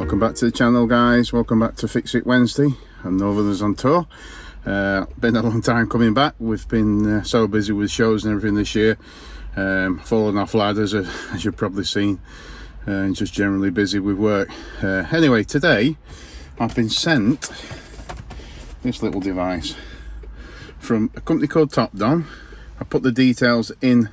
Welcome back to the channel, guys. Welcome back to Fix It Wednesday. I'm Northerners on tour. Been a long time coming back. We've been so busy with shows and everything this year, falling off ladders, as you've probably seen, and just generally busy with work. Anyway, today I've been sent this little device from a company called TOPDON. I put the details in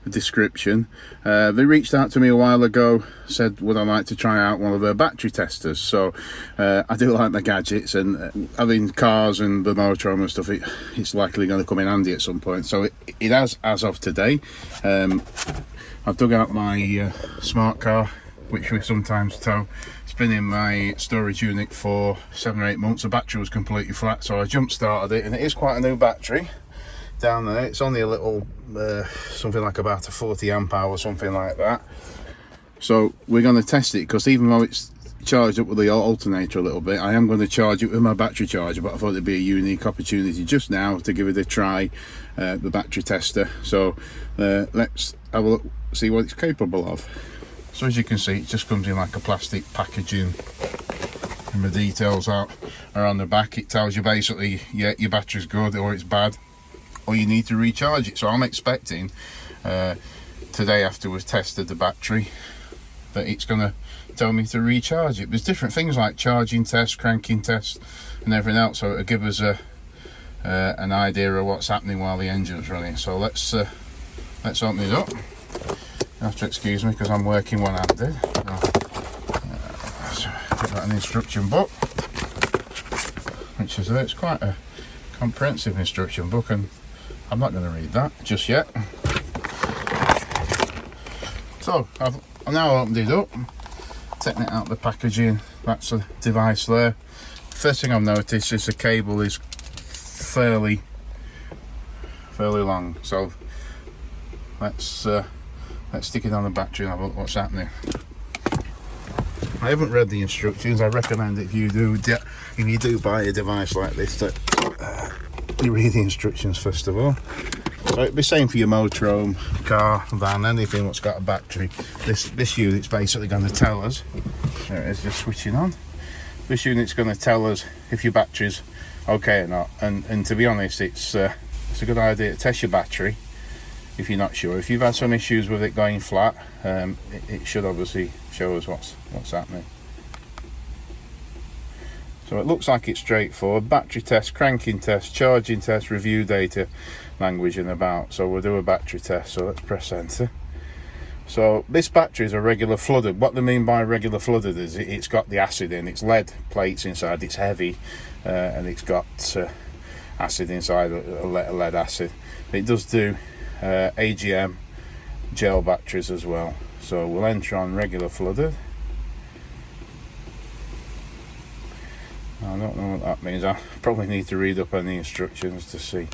the description. They reached out to me a while ago, said would I like to try out one of their battery testers. So I do like the gadgets, and having cars and the motorhome and stuff, it's likely going to come in handy at some point. So it has, as of today. I've dug out my smart car, which we sometimes tow. It's been in my storage unit for 7 or 8 months. The battery was completely flat, so I jump started it, and it is quite a new battery down there. It's only a little something like about a 40 amp hour or something like that. So we're going to test it, because even though it's charged up with the alternator a little bit, I am going to charge it with my battery charger. But I thought it'd be a unique opportunity just now to give it a try, the battery tester. So let's have a look, see what it's capable of. So as you can see, it just comes in like a plastic packaging, and the details are on the back. It tells you basically, yeah, your battery's good or it's bad, or you need to recharge it. So I'm expecting today, after we've tested the battery, that it's going to tell me to recharge it. There's different things like charging tests, cranking tests and everything else, so it'll give us an idea of what's happening while the engine's running. So let's open it up. You have to excuse me because I'm working one-handed. So put that in the instruction book, which is it's quite a comprehensive instruction book, and I'm not going to read that just yet. So I've now opened it up, taking it out of the packaging. That's a device there. First thing I've noticed is the cable is fairly long. So let's stick it on the battery and have a look what's happening. I haven't read the instructions. I recommend if you do buy a device like this, that you read the instructions first of all. So it'd be same for your motorhome, car, van, anything that's got a battery. This unit's basically going to tell us. There it is, just switching on. This unit's going to tell us if your battery's okay or not. And to be honest, it's a good idea to test your battery if you're not sure. If you've had some issues with it going flat, it should obviously show us what's happening. So it looks like it's straightforward. Battery test, cranking test, charging test, review data, language and about. So we'll do a battery test. So let's press enter. So this battery is a regular flooded. What they mean by regular flooded is it's got the acid in. It's lead plates inside. It's heavy, and it's got acid inside, a lead acid. It does do AGM gel batteries as well. So we'll enter on regular flooded. I don't know what that means. I probably need to read up on the instructions to see.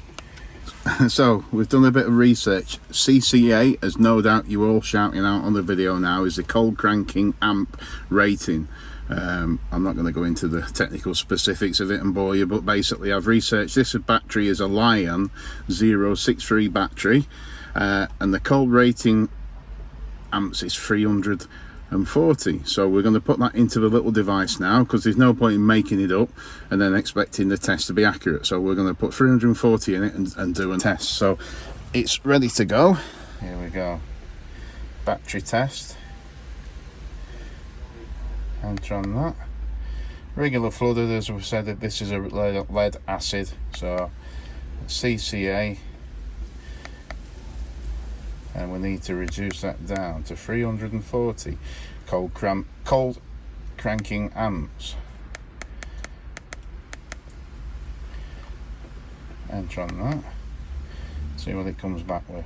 So we've done a bit of research. CCA, as no doubt you're all shouting out on the video now, is the cold cranking amp rating. I'm not going to go into the technical specifics of it and bore you, but basically I've researched this battery is a Lion 063 battery, and the cold rating amps is 340. So we're going to put that into the little device now, because there's no point in making it up and then expecting the test to be accurate. So we're going to put 340 in it and do a test. So it's ready to go. Here we go. Battery test. Enter on that. Regular flooded, as we've said, that this is a lead acid. So CCA. And we need to reduce that down to 340 cold cranking amps. Enter on that. See what it comes back with.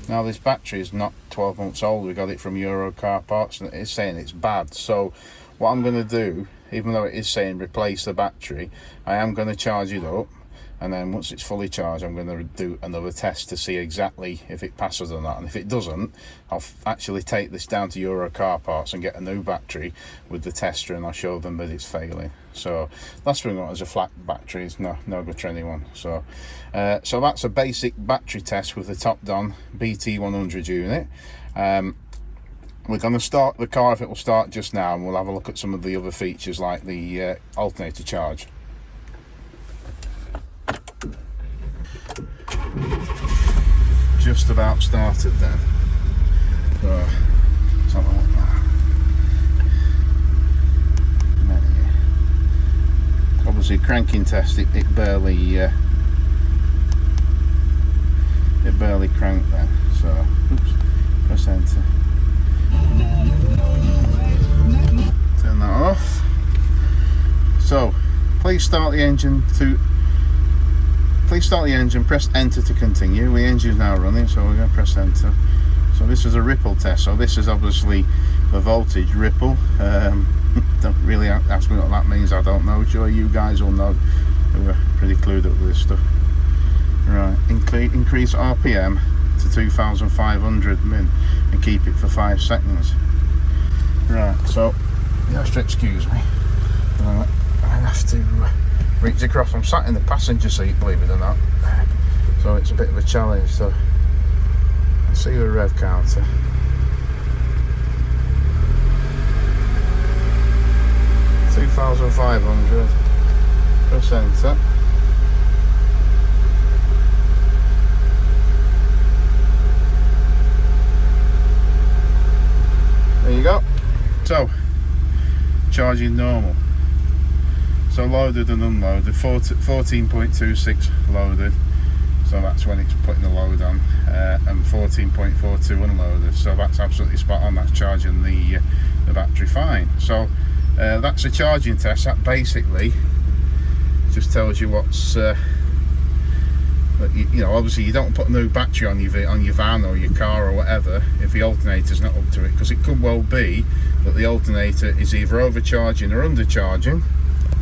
Now this battery is not 12 months old. We got it from Euro Car Parts, and it's saying it's bad. So what I'm going to do, even though it is saying replace the battery, I am going to charge it up. And then once it's fully charged, I'm going to do another test to see exactly if it passes or not. And if it doesn't, I'll actually take this down to Euro Car Parts and get a new battery with the tester, and I'll show them that it's failing. So last thing we want is a flat battery. It's no good for anyone. So that's a basic battery test with the TOPDON BT100 unit. we're going to start the car if it will start just now, and we'll have a look at some of the other features like the alternator charge. Just about started then. So, something like that. Obviously cranking test, it barely cranked then. So, oops, press enter. Turn that off. So, please start the engine, press enter to continue. The engine is now running, so we're going to press enter. So this is a ripple test, so this is obviously the voltage ripple. Don't really ask me what that means, I don't know. Sure you guys will know, we're pretty clued up with this stuff. Right, increase RPM to 2,500 min and keep it for 5 seconds. Right, so you have to excuse me, I have to reach across. I'm sat in the passenger seat, believe it or not, so it's a bit of a challenge. So I see the rev counter. $2,500. Press enter. There you go. So, charging normal. So loaded and unloaded, 14.26 loaded, so that's when it's putting the load on, and 14.42 unloaded, so that's absolutely spot on. That's charging the battery fine. So that's a charging test. That basically just tells you what's you know, obviously you don't put a new battery on your van or your car or whatever if the alternator's not up to it, because it could well be that the alternator is either overcharging or undercharging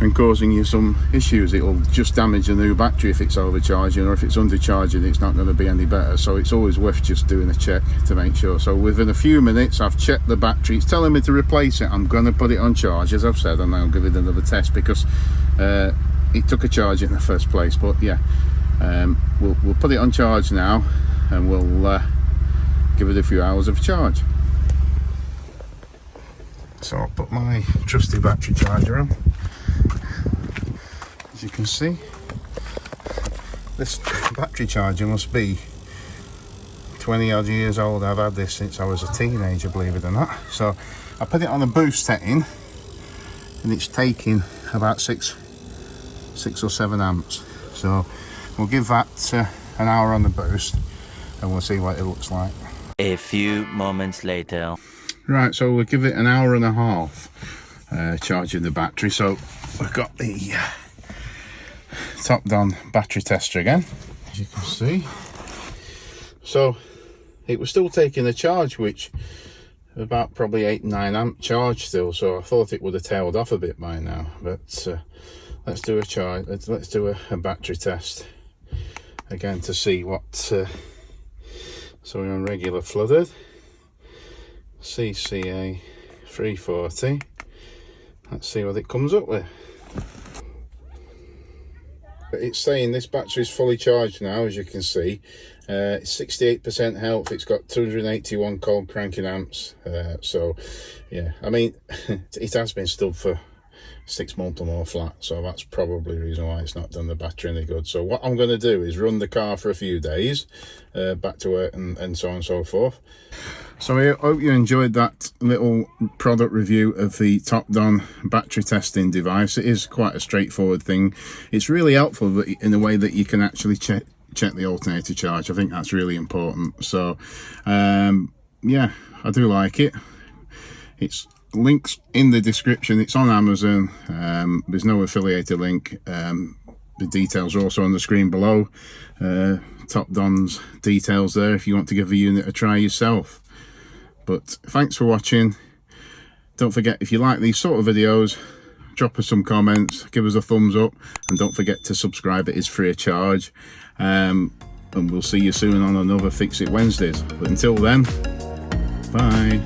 and causing you some issues. It'll just damage a new battery if it's overcharging, or if it's undercharging it's not going to be any better. So it's always worth just doing a check to make sure. So within a few minutes I've checked the battery, it's telling me to replace it. I'm going to put it on charge as I've said, and I'll give it another test because it took a charge in the first place. But yeah, we'll put it on charge now, and we'll give it a few hours of charge. So I'll put my trusty battery charger on. As you can see, this battery charger must be 20 odd years old. I've had this since I was a teenager, believe it or not. So I put it on a boost setting, and it's taking about 6 or 7 amps. So we'll give that an hour on the boost, and we'll see what it looks like. A few moments later. Right, so we'll give it an hour and a half charging the battery. So we've got the TOPDON battery tester again, as you can see. So it was still taking a charge, which about probably 8-9 amp charge still. So I thought it would have tailed off a bit by now, but let's do a charge. Let's do a battery test again to see what. So we're on regular flooded. CCA 340. Let's see what it comes up with. It's saying this battery is fully charged now, as you can see. It's 68% health. It's got 281 cold cranking amps. So yeah, I mean, it has been stood for 6 months or more flat, so that's probably the reason why it's not done the battery any good. So what I'm going to do is run the car for a few days, back to work and so on and so forth. So I hope you enjoyed that little product review of the TOPDON battery testing device. It is quite a straightforward thing. It's really helpful in a way that you can actually check the alternator charge. I think that's really important. So yeah, I do like it. It's links in the description. It's on Amazon. There's no affiliated link. The details are also on the screen below. TOPDON's details there if you want to give the unit a try yourself. But thanks for watching. Don't forget, if you like these sort of videos, drop us some comments, give us a thumbs up, and don't forget to subscribe. It is free of charge. And we'll see you soon on another Fix It Wednesdays. But until then, bye.